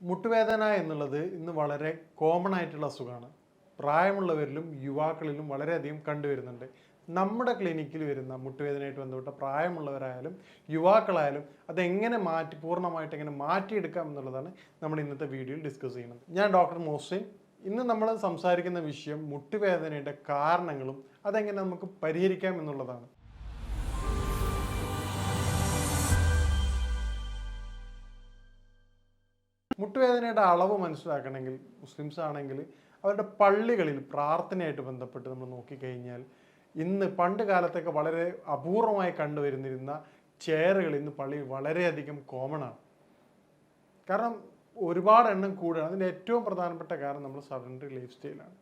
മുട്ടുവേദന എന്നുള്ളത് ഇന്ന് വളരെ കോമൺ ആയിട്ടുള്ള അസുഖമാണ്. പ്രായമുള്ളവരിലും യുവാക്കളിലും വളരെയധികം കണ്ടുവരുന്നുണ്ട്. നമ്മുടെ ക്ലിനിക്കിൽ വരുന്ന മുട്ടുവേദനയായിട്ട് ബന്ധപ്പെട്ട പ്രായമുള്ളവരായാലും യുവാക്കളായാലും അതെങ്ങനെ പൂർണ്ണമായിട്ട് എങ്ങനെ മാറ്റിയെടുക്കാം എന്നുള്ളതാണ് നമ്മൾ ഇന്നത്തെ വീഡിയോയിൽ ഡിസ്കസ് ചെയ്യുന്നത്. ഞാൻ ഡോക്ടർ മോഹ്സിൻ. ഇന്ന് നമ്മൾ സംസാരിക്കുന്ന വിഷയം മുട്ടുവേദനയുടെ കാരണങ്ങളും അതെങ്ങനെ നമുക്ക് പരിഹരിക്കാം എന്നുള്ളതാണ്. മുട്ടുവേദനയുടെ അളവ് മനസ്സിലാക്കണമെങ്കിൽ മുസ്ലിംസ് ആണെങ്കിൽ അവരുടെ പള്ളികളിൽ പ്രാർത്ഥനയായിട്ട് ബന്ധപ്പെട്ട് നമ്മൾ നോക്കിക്കഴിഞ്ഞാൽ ഇന്ന് പണ്ട് കാലത്തൊക്കെ വളരെ അപൂർവമായി കണ്ടുവരുന്നിരുന്ന ചെയറുകൾ ഇന്ന് പള്ളിയിൽ വളരെയധികം കോമൺ ആണ്. കാരണം ഒരുപാട് എണ്ണം കൂടുകയാണ്. അതിൻ്റെ ഏറ്റവും പ്രധാനപ്പെട്ട കാരണം നമ്മൾ സഡൻറ്ററി ലൈഫ് സ്റ്റൈലാണ്.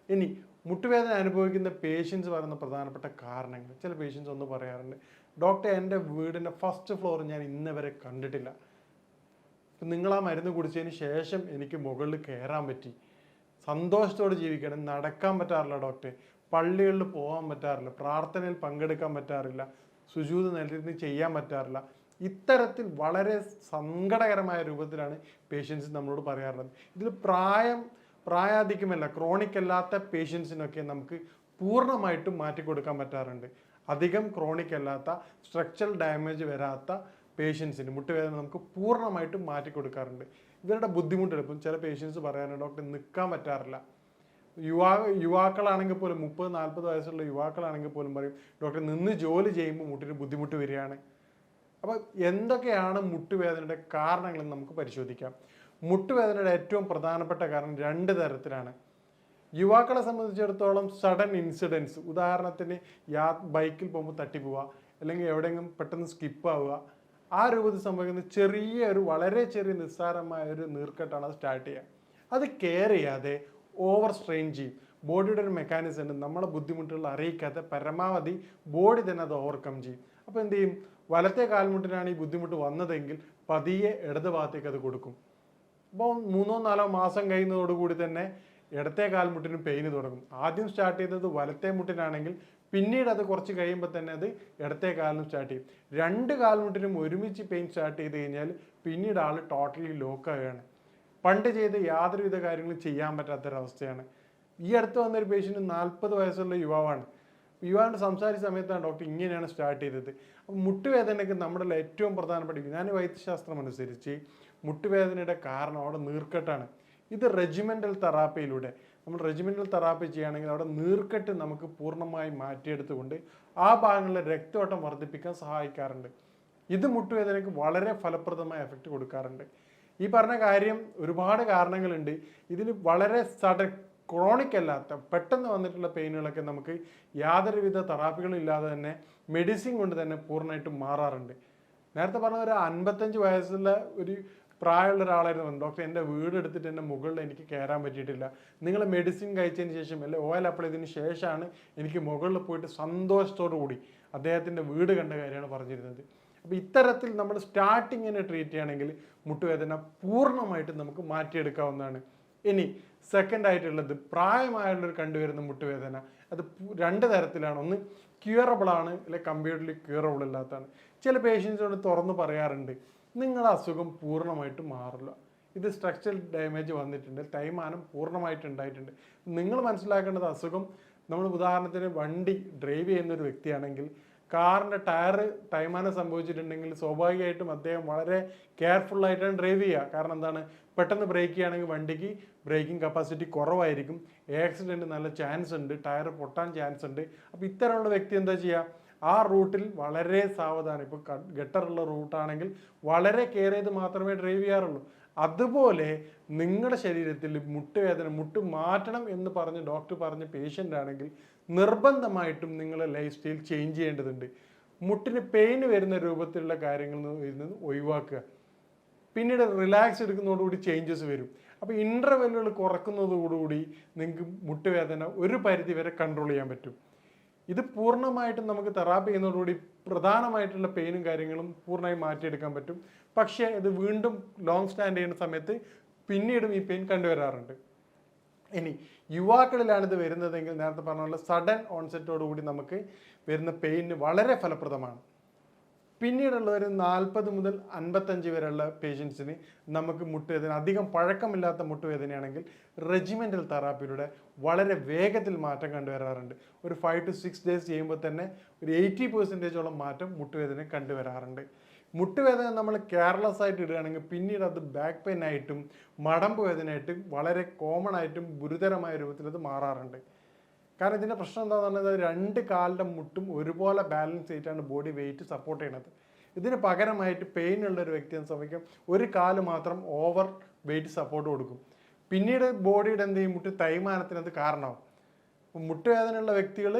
ഇനി മുട്ടുവേദന അനുഭവിക്കുന്ന പേഷ്യൻസ് പറയുന്ന പ്രധാനപ്പെട്ട കാരണങ്ങൾ, ചില പേഷ്യൻസ് ഒന്ന് പറയാറുണ്ട്, ഡോക്ടർ എൻ്റെ വീടിൻ്റെ ഫസ്റ്റ് ഫ്ലോർ ഞാൻ ഇന്നവരെ കണ്ടിട്ടില്ല. നിങ്ങൾ ആ മരുന്ന് കുടിച്ചതിന് ശേഷം എനിക്ക് മുകളിൽ കയറാൻ പറ്റി, സന്തോഷത്തോടെ ജീവിക്കണം, നടക്കാൻ പറ്റാറില്ല ഡോക്ടറെ, പള്ളികളിൽ പോകാൻ പറ്റാറില്ല, പ്രാർത്ഥനയിൽ പങ്കെടുക്കാൻ പറ്റാറില്ല, സുജൂദ് നിലനിർത്തി ചെയ്യാൻ പറ്റാറില്ല. ഇത്തരത്തിൽ വളരെ സങ്കടകരമായ രൂപത്തിലാണ് പേഷ്യൻസ് നമ്മളോട് പറയാറുള്ളത്. ഇതിൽ പ്രായാധിക്യമല്ല, ക്രോണിക് അല്ലാത്ത പേഷ്യൻസിനൊക്കെ നമുക്ക് പൂർണ്ണമായിട്ടും മാറ്റിക്കൊടുക്കാൻ പറ്റാറുണ്ട്. അധികം ക്രോണിക് അല്ലാത്ത സ്ട്രക്ചറൽ ഡാമേജ് വരാത്ത പേഷ്യൻസിന് മുട്ടുവേദന നമുക്ക് പൂർണ്ണമായിട്ടും മാറ്റിക്കൊടുക്കാറുണ്ട്. ഇവരുടെ ബുദ്ധിമുട്ട് ഇപ്പം ചില പേഷ്യൻസ് പറയാറുണ്ട്, ഡോക്ടർ നിൽക്കാൻ പറ്റാറില്ല. യുവാക്കളാണെങ്കിൽ പോലും 30-40 വയസ്സുള്ള യുവാക്കളാണെങ്കിൽ പോലും പറയും, ഡോക്ടർ നിന്ന് ജോലി ചെയ്യുമ്പോൾ മുട്ടിന് ബുദ്ധിമുട്ട് വരികയാണ്. അപ്പോൾ എന്തൊക്കെയാണ് മുട്ടുവേദനയുടെ കാരണങ്ങളെന്ന് നമുക്ക് പരിശോധിക്കാം. മുട്ടുവേദനയുടെ ഏറ്റവും പ്രധാനപ്പെട്ട കാരണം 2 തരത്തിലാണ്. യുവാക്കളെ സംബന്ധിച്ചിടത്തോളം സഡൻ ഇൻസിഡൻസ്, ഉദാഹരണത്തിന് ബൈക്കിൽ പോകുമ്പോൾ തട്ടിപ്പോവുക, അല്ലെങ്കിൽ എവിടെയെങ്കിലും പെട്ടെന്ന് സ്കിപ്പ് ആവുക, ആ രൂപത്തിൽ സംഭവിക്കുന്ന വളരെ ചെറിയ നിസ്സാരമായ ഒരു നീർക്കെട്ടാണ് അത് സ്റ്റാർട്ട് ചെയ്യുക. അത് കെയർ ചെയ്യാതെ ഓവർ സ്ട്രെയിൻ ചെയ്യും. ബോഡിയുടെ ഒരു മെക്കാനിസം ഉണ്ട്, നമ്മളെ ബുദ്ധിമുട്ടുകൾ അറിയിക്കാതെ പരമാവധി ബോഡി തന്നെ അത് ഓവർകം ചെയ്യും. അപ്പോൾ എന്ത് ചെയ്യും, വലത്തെ കാൽമുട്ടിനാണ് ഈ ബുദ്ധിമുട്ട് വന്നതെങ്കിൽ പതിയെ ഇടത് ഭാഗത്തേക്ക് അത് കൊടുക്കും. അപ്പോൾ 3-4 മാസം കഴിയുന്നതോടുകൂടി തന്നെ ഇടത്തെ കാൽമുട്ടിന് പെയിന് തുടങ്ങും. ആദ്യം സ്റ്റാർട്ട് ചെയ്തത് വലത്തെ മുട്ടിനാണെങ്കിൽ പിന്നീട് അത് കുറച്ച് കഴിയുമ്പോൾ തന്നെ അത് ഇടത്തെ കാലിനും സ്റ്റാർട്ട് ചെയ്യും. 2 കാൽമുട്ടിനും ഒരുമിച്ച് പെയിൻ സ്റ്റാർട്ട് ചെയ്ത് കഴിഞ്ഞാൽ പിന്നീട് ആൾ ടോട്ടലി ലോക്കാവുകയാണ്. പണ്ട് ചെയ്ത് യാതൊരുവിധ കാര്യങ്ങളും ചെയ്യാൻ പറ്റാത്തൊരവസ്ഥയാണ്. ഈ അടുത്ത് വന്നൊരു പേഷ്യൻറ്റ് 40 വയസ്സുള്ള യുവാവാണ്. യുവാവിൻ്റെ സംസാരിച്ച സമയത്താണ് ഡോക്ടർ ഇങ്ങനെയാണ് സ്റ്റാർട്ട് ചെയ്തത്. അപ്പോൾ മുട്ടുവേദനയ്ക്ക് നമ്മുടെ ഏറ്റവും പ്രധാനപ്പെട്ട യുനാനി വൈദ്യശാസ്ത്രം അനുസരിച്ച് മുട്ടുവേദനയുടെ കാരണം അവിടെ നീർക്കെട്ടാണ്. ഇത് റെജിമെൻ്റൽ തെറാപ്പിയിലൂടെ നമ്മൾ റെജിമെൻ്റൽ തെറാപ്പി ചെയ്യുകയാണെങ്കിൽ അവിടെ നീർക്കെട്ട് നമുക്ക് പൂർണ്ണമായി മാറ്റിയെടുത്തുകൊണ്ട് ആ ഭാഗങ്ങളിലെ രക്തയോട്ടം വർദ്ധിപ്പിക്കാൻ സഹായിക്കാറുണ്ട്. ഇത് മുട്ടുവേദനയ്ക്ക് വളരെ ഫലപ്രദമായ എഫക്റ്റ് കൊടുക്കാറുണ്ട്. ഈ പറഞ്ഞ കാര്യം ഒരുപാട് കാരണങ്ങളുണ്ട്. ഇതിൽ വളരെ ക്രോണിക് അല്ലാത്ത പെട്ടെന്ന് വന്നിട്ടുള്ള പെയിനുകളൊക്കെ നമുക്ക് യാതൊരുവിധ തെറാപ്പികളും ഇല്ലാതെ തന്നെ മെഡിസിൻ കൊണ്ട് തന്നെ പൂർണ്ണമായിട്ടും മാറാറുണ്ട്. നേരത്തെ പറഞ്ഞ ഒരു 55 വയസ്സുള്ള ഒരു പ്രായമുള്ള ഒരാളായിരുന്നു, ഡോക്ടർ എൻ്റെ വീട് എടുത്തിട്ട് എൻ്റെ മുകളിൽ എനിക്ക് കയറാൻ പറ്റിയിട്ടില്ല, നിങ്ങൾ മെഡിസിൻ കഴിച്ചതിന് ശേഷം അല്ലെ ഓയിൽ അപ്ലൈ ചെയ്തതിന് ശേഷമാണ് എനിക്ക് മുകളിൽ പോയിട്ട് സന്തോഷത്തോടു കൂടി അദ്ദേഹത്തിൻ്റെ വീട് കണ്ട കാര്യമാണ് പറഞ്ഞിരുന്നത്. അപ്പോൾ ഇത്തരത്തിൽ നമ്മൾ സ്റ്റാർട്ടിങ്ങിനെ ട്രീറ്റ് ചെയ്യുകയാണെങ്കിൽ മുട്ടുവേദന പൂർണ്ണമായിട്ടും നമുക്ക് മാറ്റിയെടുക്കാവുന്നതാണ്. ഇനി സെക്കൻഡ് ആയിട്ടുള്ളത് പ്രായമായുള്ളവർ കണ്ടുവരുന്ന മുട്ടുവേദന, അത് 2 തരത്തിലാണ്. ഒന്ന് ക്യൂറബിൾ ആണ്, അല്ലെങ്കിൽ കമ്പ്യൂട്ടറിൽ ക്യൂറബിൾ അല്ലാത്തതാണ്. ചില പേഷ്യൻസിനോട് തുറന്ന് പറയാറുണ്ട്, നിങ്ങളുടെ അസുഖം പൂർണ്ണമായിട്ടും മാറില്ല, ഇത് സ്ട്രക്ചറൽ ഡാമേജ് വന്നിട്ടുണ്ട്, തേയ്മാനം പൂർണ്ണമായിട്ട് ഉണ്ടായിട്ടുണ്ട്. നിങ്ങൾ മനസ്സിലാക്കേണ്ടത് അസുഖം, നമ്മൾ ഉദാഹരണത്തിന് വണ്ടി ഡ്രൈവ് ചെയ്യുന്ന ഒരു വ്യക്തിയാണെങ്കിൽ കാറിൻ്റെ ടയറ് തേയ്മാനം സംഭവിച്ചിട്ടുണ്ടെങ്കിൽ സ്വാഭാവികമായിട്ടും അദ്ദേഹം വളരെ കെയർഫുള്ളായിട്ടാണ് ഡ്രൈവ് ചെയ്യുക. കാരണം എന്താണ്, പെട്ടെന്ന് ബ്രേക്ക് ചെയ്യുകയാണെങ്കിൽ വണ്ടിക്ക് ബ്രേക്കിംഗ് കപ്പാസിറ്റി കുറവായിരിക്കും, ആക്സിഡൻറ്റ് നല്ല ചാൻസ് ഉണ്ട്, ടയർ പൊട്ടാൻ ചാൻസ് ഉണ്ട്. അപ്പോൾ ഇത്തരമുള്ള വ്യക്തി എന്താ ചെയ്യുക, ആ റൂട്ടിൽ വളരെ സാവധാനം, ഇപ്പോൾ ഗട്ടറുള്ള റൂട്ടാണെങ്കിൽ വളരെ കെയർ ചെയ്ത് മാത്രമേ ഡ്രൈവ് ചെയ്യാറുള്ളൂ. അതുപോലെ നിങ്ങളുടെ ശരീരത്തിൽ മുട്ടുവേദന, മുട്ട് മാറ്റണം എന്ന് പറഞ്ഞ് ഡോക്ടർ പറഞ്ഞ പേഷ്യൻ്റ് ആണെങ്കിൽ നിർബന്ധമായിട്ടും നിങ്ങളുടെ ലൈഫ് സ്റ്റൈൽ ചേഞ്ച് ചെയ്യേണ്ടതുണ്ട്. മുട്ടിന് പെയിൻ വരുന്ന രൂപത്തിലുള്ള കാര്യങ്ങളിൽ നിന്ന് ഒഴിവാക്കുക. പിന്നീട് റിലാക്സ് എടുക്കുന്നതോടുകൂടി ചേഞ്ചസ് വരും. അപ്പോൾ ഇൻ്റർവെല്ലുകൾ കുറക്കുന്നതോടുകൂടി നിങ്ങൾക്ക് മുട്ടുവേദന ഒരു പരിധി വരെ കൺട്രോൾ ചെയ്യാൻ പറ്റും. ഇത് പൂർണ്ണമായിട്ടും നമുക്ക് തെറാപ്പി ചെയ്യുന്നതോടുകൂടി പ്രധാനമായിട്ടുള്ള പെയിനും കാര്യങ്ങളും പൂർണ്ണമായി മാറ്റിയെടുക്കാൻ പറ്റും. പക്ഷേ ഇത് വീണ്ടും ലോങ് സ്റ്റാൻഡ് ചെയ്യുന്ന സമയത്ത് പിന്നീടും ഈ പെയിൻ കണ്ടുവരാറുണ്ട്. ഇനി യുവാക്കളിലാണ് ഇത് വരുന്നതെങ്കിൽ നേരത്തെ പറഞ്ഞ പോലെ സഡൻ ഓൺസെറ്റോടുകൂടി നമുക്ക് വരുന്ന പെയിന് വളരെ ഫലപ്രദമാണ്. പിന്നീടുള്ള ഒരു 40 മുതൽ 55 വരെയുള്ള പേഷ്യൻസിന് നമുക്ക് മുട്ടുവേദന, അധികം പഴക്കമില്ലാത്ത മുട്ടുവേദനയാണെങ്കിൽ റെജിമെൻ്റൽ തെറാപ്പിയിലൂടെ വളരെ വേഗത്തിൽ മാറ്റം കണ്ടുവരാറുണ്ട്. ഒരു 5 to 6 days ചെയ്യുമ്പോൾ തന്നെ ഒരു 80% മാറ്റം മുട്ടുവേദന കണ്ടുവരാറുണ്ട്. മുട്ടുവേദന നമ്മൾ കെയർലെസ് ആയിട്ട് ഇടുകയാണെങ്കിൽ പിന്നീട് അത് ബാക്ക് പെയിൻ ആയിട്ടും മടമ്പ് വേദനയായിട്ടും വളരെ കോമൺ ആയിട്ടും ഗുരുതരമായ രൂപത്തിൽ അത് മാറാറുണ്ട്. കാരണം ഇതിൻ്റെ പ്രശ്നം എന്താണെന്ന് പറഞ്ഞാൽ 2 കാലിൻ്റെ മുട്ടും ഒരുപോലെ ബാലൻസ് ചെയ്തിട്ടാണ് ബോഡി വെയിറ്റ് സപ്പോർട്ട് ചെയ്യണത്. ഇതിന് പകരമായിട്ട് പെയിൻ ഉള്ള ഒരു വ്യക്തിയെ സംബന്ധിക്കും ഒരു കാല് മാത്രം ഓവർ വെയിറ്റ് സപ്പോർട്ട് കൊടുക്കും. പിന്നീട് ബോഡിയുടെ എന്ത് ചെയ്യും, മുട്ട് തേയ്മാനത്തിന് അത് കാരണമാവും. മുട്ടുവേദനയുള്ള വ്യക്തികൾ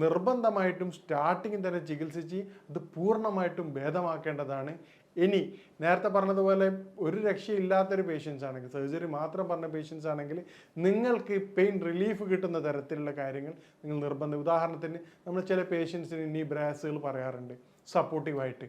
നിർബന്ധമായിട്ടും സ്റ്റാർട്ടിങ്ങിൽ തന്നെ ചികിത്സിച്ച് അത് പൂർണ്ണമായിട്ടും ഭേദമാക്കേണ്ടതാണ്. ഇനി നേരത്തെ പറഞ്ഞതുപോലെ ഒരു രക്ഷയില്ലാത്തൊരു പേഷ്യൻസ് ആണെങ്കിൽ, സർജറി മാത്രം പറഞ്ഞ പേഷ്യൻസ് ആണെങ്കിൽ നിങ്ങൾക്ക് പെയിൻ റിലീഫ് കിട്ടുന്ന തരത്തിലുള്ള കാര്യങ്ങൾ നിങ്ങൾ നിർബന്ധം. ഉദാഹരണത്തിന് നമ്മൾ ചില പേഷ്യൻസിന് ഇനി ബ്രാസുകൾ പറയാറുണ്ട് സപ്പോർട്ടീവായിട്ട്.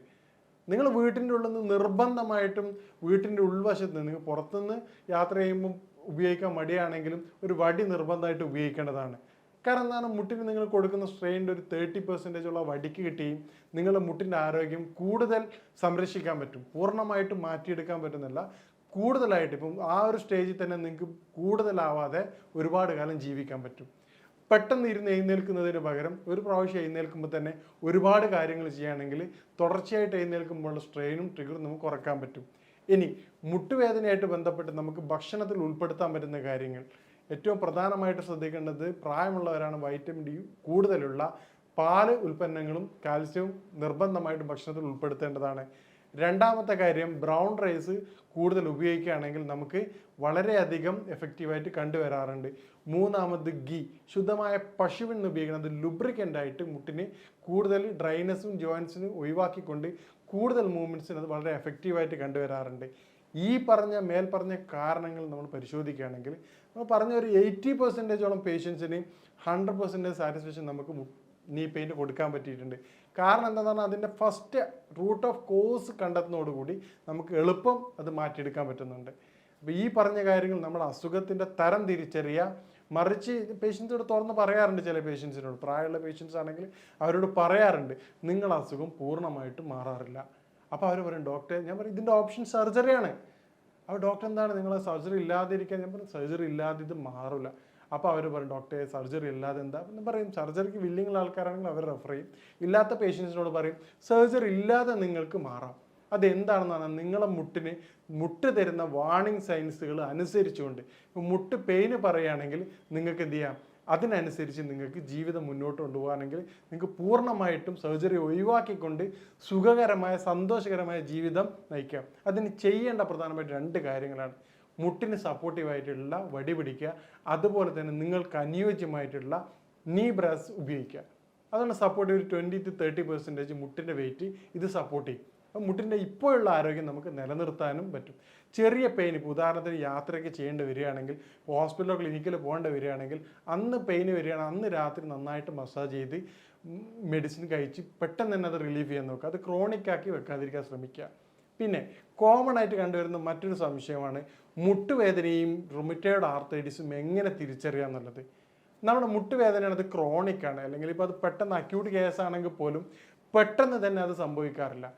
നിങ്ങൾ വീട്ടിൻ്റെ ഉള്ളിൽ നിന്ന് നിർബന്ധമായിട്ടും വീട്ടിൻ്റെ ഉൾവശത്ത് നിന്ന്, നിങ്ങൾ പുറത്തുനിന്ന് യാത്ര ചെയ്യുമ്പോൾ ഉപയോഗിക്കാൻ മടിയാണെങ്കിലും ഒരു വടി നിർബന്ധമായിട്ട് ഉപയോഗിക്കേണ്ടതാണ്. കാരണം എന്താണ്, മുട്ടിന് നിങ്ങൾ കൊടുക്കുന്ന സ്ട്രെയിൻ്റെ ഒരു 30% വടിക്ക് കിട്ടുകയും നിങ്ങളുടെ മുട്ടിൻ്റെ ആരോഗ്യം കൂടുതൽ സംരക്ഷിക്കാൻ പറ്റും. പൂർണ്ണമായിട്ടും മാറ്റിയെടുക്കാൻ പറ്റുന്നില്ല, കൂടുതലായിട്ട് ഇപ്പം ആ ഒരു സ്റ്റേജിൽ തന്നെ നിങ്ങൾക്ക് കൂടുതലാവാതെ ഒരുപാട് കാലം ജീവിക്കാൻ പറ്റും. പെട്ടെന്ന് ഇരുന്ന് എഴുന്നേൽക്കുന്നതിന് പകരം ഒരു പ്രാവശ്യം എഴുന്നേൽക്കുമ്പോൾ തന്നെ ഒരുപാട് കാര്യങ്ങൾ ചെയ്യുകയാണെങ്കിൽ തുടർച്ചയായിട്ട് എഴുന്നേൽക്കുമ്പോഴുള്ള സ്ട്രെയിനും ട്രിഗറും നമുക്ക് കുറയ്ക്കാൻ പറ്റും. ഇനി മുട്ടുവേദനയായിട്ട് ബന്ധപ്പെട്ട് നമുക്ക് ഭക്ഷണത്തിൽ ഉൾപ്പെടുത്താൻ പറ്റുന്ന കാര്യങ്ങൾ ഏറ്റവും പ്രധാനമായിട്ട് ശ്രദ്ധിക്കേണ്ടത്, പ്രായമുള്ളവരാണ് വൈറ്റമിൻ ഡി കൂടുതലുള്ള പാല് ഉൽപ്പന്നങ്ങളും കാൽസ്യവും നിർബന്ധമായിട്ടും ഭക്ഷണത്തിൽ ഉൾപ്പെടുത്തേണ്ടതാണ്. രണ്ടാമത്തെ കാര്യം, ബ്രൗൺ റൈസ് കൂടുതൽ ഉപയോഗിക്കുകയാണെങ്കിൽ നമുക്ക് വളരെയധികം എഫക്റ്റീവായിട്ട് കണ്ടുവരാറുണ്ട്. മൂന്നാമത് ഗീ, ശുദ്ധമായ പശുവിൽ നിന്ന് ഉപയോഗിക്കുന്നത് ലുബ്രിക്കൻ്റായിട്ട് മുട്ടിന് കൂടുതൽ ഡ്രൈനസും ജോയിൻസിനും ഒഴിവാക്കിക്കൊണ്ട് കൂടുതൽ മൂവ്മെൻറ്റ്സിന് അത് വളരെ എഫക്റ്റീവായിട്ട് കണ്ടുവരാറുണ്ട്. ഈ മേൽപ്പറഞ്ഞ കാരണങ്ങൾ നമ്മൾ പരിശോധിക്കുകയാണെങ്കിൽ നമ്മൾ പറഞ്ഞ ഒരു 80% പേഷ്യൻസിന് 100% സാറ്റിസ്ഫാക്ഷൻ നമുക്ക് നീ പെയിൻറ്റ് കൊടുക്കാൻ പറ്റിയിട്ടുണ്ട്. കാരണം എന്താണെന്ന് പറഞ്ഞാൽ അതിൻ്റെ ഫസ്റ്റ് റൂട്ട് ഓഫ് കോസ് കണ്ടെത്തുന്നതോടുകൂടി നമുക്ക് എളുപ്പം അത് മാറ്റിയെടുക്കാൻ പറ്റുന്നുണ്ട്. അപ്പോൾ ഈ പറഞ്ഞ കാര്യങ്ങൾ നമ്മുടെ അസുഖത്തിൻ്റെ തരം തിരിച്ചറിയുക, മറിച്ച് പേഷ്യൻസിനോട് തുറന്ന് പറയാറുണ്ട്. ചില പേഷ്യൻസിനോട്, പ്രായമുള്ള പേഷ്യൻസ് ആണെങ്കിൽ അവരോട് പറയാറുണ്ട് നിങ്ങൾ അസുഖം പൂർണ്ണമായിട്ടും മാറാറില്ല. അപ്പോൾ അവർ പറയും ഡോക്ടറെ, ഞാൻ പറയും ഇതിൻ്റെ ഓപ്ഷൻ സർജറിയാണ്. അപ്പോൾ ഡോക്ടർ എന്താണ് നിങ്ങൾ സർജറി ഇല്ലാതിരിക്കാൻ? ഞാൻ പറയും സർജറി ഇല്ലാതെ ഇത് മാറില്ല. അപ്പോൾ അവർ പറയും ഡോക്ടറെ സർജറി ഇല്ലാതെ എന്താ? എന്ന് പറയും സർജറിക്ക് വില്ലിങ്ങുള്ള ആൾക്കാരാണെങ്കിൽ അവർ റെഫർ ചെയ്യും. ഇല്ലാത്ത പേഷ്യൻസിനോട് പറയും സർജറി ഇല്ലാതെ നിങ്ങൾക്ക് മാറാം. അതെന്താണെന്ന് പറഞ്ഞാൽ നിങ്ങളെ മുട്ട് തരുന്ന വാർണിംഗ് സൈൻസുകൾ അനുസരിച്ചുകൊണ്ട്, ഇപ്പോൾ മുട്ട് പെയിന് പറയുകയാണെങ്കിൽ നിങ്ങൾക്ക് എന്ത് ചെയ്യാം, അതിനനുസരിച്ച് നിങ്ങൾക്ക് ജീവിതം മുന്നോട്ട് കൊണ്ടുപോകാണെങ്കിൽ നിങ്ങൾക്ക് പൂർണ്ണമായിട്ടും സർജറി ഒഴിവാക്കിക്കൊണ്ട് സുഖകരമായ സന്തോഷകരമായ ജീവിതം നയിക്കാം. അതിന് ചെയ്യേണ്ട പ്രധാനമായിട്ട് 2 കാര്യങ്ങളാണ്. മുട്ടിന് സപ്പോർട്ടീവായിട്ടുള്ള വടി പിടിക്കുക, അതുപോലെ തന്നെ നിങ്ങൾക്ക് അനുയോജ്യമായിട്ടുള്ള നീ ബ്രാസ് ഉപയോഗിക്കുക. അതാണ് സപ്പോർട്ട്. ഒരു 20 to 30% മുട്ടിൻ്റെ വെയിറ്റ് ഇത് സപ്പോർട്ട് ചെയ്യും. അപ്പം മുട്ടിൻ്റെ ഇപ്പോഴുള്ള ആരോഗ്യം നമുക്ക് നിലനിർത്താനും പറ്റും. ചെറിയ പെയിൻ, ഇപ്പോൾ ഉദാഹരണത്തിന് യാത്രയ്ക്ക് ചെയ്യേണ്ടി വരികയാണെങ്കിൽ, ഹോസ്പിറ്റലോ ക്ലിനിക്കിൽ പോകേണ്ടി വരികയാണെങ്കിൽ, അന്ന് പെയിന് വരികയാണെങ്കിൽ അന്ന് രാത്രി നന്നായിട്ട് മസാജ് ചെയ്ത് മെഡിസിൻ കഴിച്ച് പെട്ടെന്ന് തന്നെ അത് റിലീഫ് ചെയ്യാൻ നോക്കുക. അത് ക്രോണിക് ആക്കി വെക്കാതിരിക്കാൻ ശ്രമിക്കുക. പിന്നെ കോമൺ ആയിട്ട് കണ്ടുവരുന്ന മറ്റൊരു സംശയമാണ് മുട്ടുവേദനയും റുമറ്റോയ്ഡ് ആർത്രൈറ്റിസും എങ്ങനെ തിരിച്ചറിയുക എന്നുള്ളത്. നമ്മുടെ മുട്ടുവേദനയാണ്, അത് ക്രോണിക് ആണ്, അല്ലെങ്കിൽ ഇപ്പോൾ അത് പെട്ടെന്ന് അക്യൂട്ട് കേസാണെങ്കിൽ പോലും പെട്ടെന്ന് തന്നെ അത് സംഭവിക്കാറില്ല.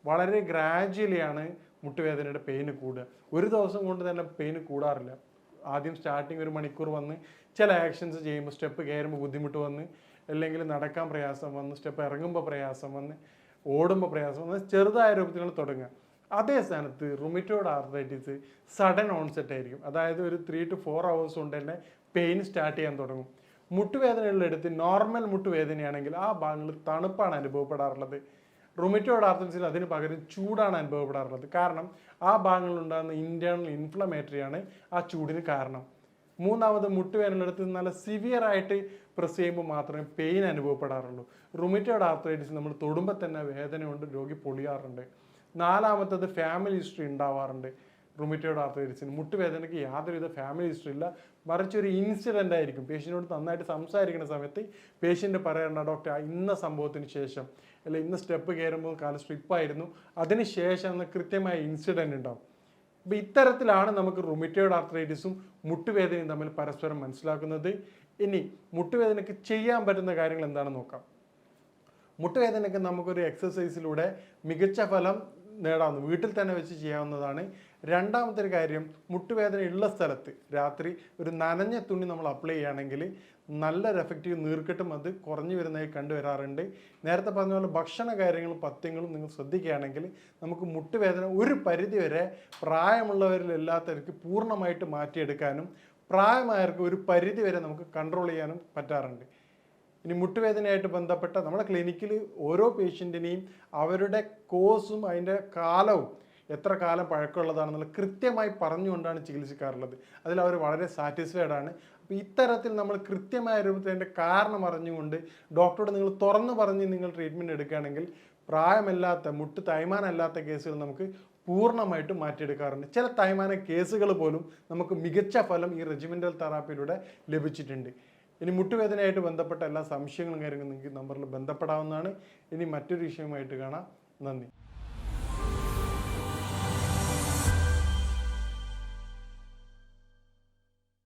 വളരെ ഗ്രാജ്വലിയാണ് മുട്ടുവേദനയുടെ പെയിന് കൂടുക. ഒരു ദിവസം കൊണ്ട് തന്നെ പെയിന് കൂടാറില്ല. ആദ്യം സ്റ്റാർട്ടിങ് 1 മണിക്കൂർ വന്ന് ചില ആക്ഷൻസ് ചെയ്യുമ്പോൾ സ്റ്റെപ്പ് കയറുമ്പോൾ ബുദ്ധിമുട്ട് വന്ന്, അല്ലെങ്കിൽ നടക്കാൻ പ്രയാസം വന്ന്, സ്റ്റെപ്പ് ഇറങ്ങുമ്പോൾ പ്രയാസം വന്ന്, ഓടുമ്പോൾ പ്രയാസം വന്ന്, ചെറുതായ രൂപത്തിൽ തുടങ്ങുക. അതേ സ്ഥാനത്ത് റുമറ്റോയ്ഡ് ആർത്രൈറ്റിസ് സഡൻ ഓൺസെറ്റ് ആയിരിക്കും. അതായത് ഒരു 3 to 4 hours കൊണ്ട് തന്നെ പെയിൻ സ്റ്റാർട്ട് ചെയ്യാൻ തുടങ്ങും. മുട്ടുവേദനകളിലെടുത്ത് നോർമൽ മുട്ടുവേദനയാണെങ്കിൽ ആ ഭാഗങ്ങളിൽ തണുപ്പാണ് അനുഭവപ്പെടാറുള്ളത്. റുമറ്റോയ്ഡ് ആർത്രൈറ്റിസിൽ അതിന് പകരം ചൂടാണ് അനുഭവപ്പെടാറുള്ളത്. കാരണം ആ ഭാഗങ്ങളിലുണ്ടാകുന്ന ഇൻറ്റേർണൽ ഇൻഫ്ലമേറ്ററിയാണ് ആ ചൂടിന് കാരണം. മൂന്നാമത് മുട്ടുവേദനയെടുത്ത് നല്ല സിവിയർ ആയിട്ട് പ്രസ് ചെയ്യുമ്പോൾ മാത്രമേ പെയിൻ അനുഭവപ്പെടാറുള്ളൂ. റുമറ്റോയ്ഡ് ആർത്രൈറ്റിസ് നമ്മൾ തൊടുമ്പോൾ തന്നെ വേദന കൊണ്ട് രോഗി പൊളിയാറുണ്ട്. നാലാമത്തത് ഫാമിലി ഹിസ്റ്ററി ഉണ്ടാവാറുണ്ട്. റുമറ്റോയ്ഡ് ആർത്രൈറ്റിസിന് മുട്ടുവേദനയ്ക്ക് യാതൊരുവിധ ഫാമിലി ഹിസ്റ്ററി ഇല്ല, മറിച്ച് ഒരു ഇൻസിഡൻ്റ് ആയിരിക്കും. പേഷ്യൻറ്റിനോട് നന്നായിട്ട് സംസാരിക്കുന്ന സമയത്ത് പേഷ്യൻ്റ് പറയാറുണ്ട് ഡോക്ടർ ഇന്ന സംഭവത്തിന് ശേഷം, അല്ലെ ഇന്ന സ്റ്റെപ്പ് കയറുമ്പോൾ കാലം സ്ട്രിപ്പായിരുന്നു, അതിന് ശേഷം എന്ന കൃത്യമായ ഇൻസിഡൻറ്റ് ഉണ്ടാവും. അപ്പോൾ ഇത്തരത്തിലാണ് നമുക്ക് റുമറ്റോയ്ഡ് ആർത്രൈറ്റിസും മുട്ടുവേദനയും തമ്മിൽ പരസ്പരം മനസ്സിലാക്കുന്നത്. ഇനി മുട്ടുവേദനയ്ക്ക് ചെയ്യാൻ പറ്റുന്ന കാര്യങ്ങൾ എന്താണെന്ന് നോക്കാം. മുട്ടുവേദനയ്ക്ക് നമുക്കൊരു എക്സസൈസിലൂടെ മികച്ച ഫലം നേടാവുന്ന വീട്ടിൽ തന്നെ വെച്ച് ചെയ്യാവുന്നതാണ്. രണ്ടാമത്തെ ഒരു കാര്യം, മുട്ടുവേദന ഉള്ള സ്ഥലത്ത് രാത്രി ഒരു നനഞ്ഞ തുണി നമ്മൾ അപ്ലൈ ചെയ്യുകയാണെങ്കിൽ നല്ലൊരു എഫക്റ്റീവ് നീർക്കെട്ടും അത് കുറഞ്ഞു വരുന്നതായി കണ്ടുവരാറുണ്ട്. നേരത്തെ പറഞ്ഞ പോലെ ഭക്ഷണ കാര്യങ്ങളും പഥ്യങ്ങളും നിങ്ങൾ ശ്രദ്ധിക്കുകയാണെങ്കിൽ നമുക്ക് മുട്ടുവേദന ഒരു പരിധി വരെ പ്രായമുള്ളവരിലല്ലാത്തവർക്ക് പൂർണ്ണമായിട്ട് മാറ്റിയെടുക്കാനും പ്രായമായവർക്ക് ഒരു പരിധി വരെ നമുക്ക് കൺട്രോൾ ചെയ്യാനും പറ്റാറുണ്ട്. ഇനി മുട്ടുവേദനയായിട്ട് ബന്ധപ്പെട്ട നമ്മുടെ ക്ലിനിക്കിൽ ഓരോ പേഷ്യൻറ്റിനെയും അവരുടെ കോഴ്സും അതിൻ്റെ കാലവും എത്ര കാലം പഴക്കമുള്ളതാണെന്നുള്ള കൃത്യമായി പറഞ്ഞുകൊണ്ടാണ് ചികിത്സിക്കാറുള്ളത്. അതിൽ അവർ വളരെ സാറ്റിസ്ഫൈഡ് ആണ്. അപ്പോൾ ഇത്തരത്തിൽ നമ്മൾ കൃത്യമായ രൂപത്തിൽ അതിൻ്റെ കാരണം അറിഞ്ഞുകൊണ്ട് ഡോക്ടറോട് നിങ്ങൾ തുറന്നു പറഞ്ഞ് നിങ്ങൾ ട്രീറ്റ്മെൻറ്റ് എടുക്കുകയാണെങ്കിൽ പ്രായമല്ലാത്ത മുട്ട് തൈമാനല്ലാത്ത കേസുകൾ നമുക്ക് പൂർണ്ണമായിട്ട് മാറ്റിയെടുക്കാറുണ്ട്. ചില തൈമാന കേസുകൾ പോലും നമുക്ക് മികച്ച ഫലം ഈ റെജിമെൻ്റൽ തെറാപ്പിയിലൂടെ ലഭിച്ചിട്ടുണ്ട്. ഇനി മുട്ടുവേദനയായിട്ട് ബന്ധപ്പെട്ട എല്ലാ സംശയങ്ങളും കാര്യങ്ങളും നിങ്ങൾക്ക് നമ്പറിൽ ബന്ധപ്പെടാവുന്നതാണ്. ഇനി മറ്റൊരു വിഷയമായിട്ട് കാണാം. നന്ദി.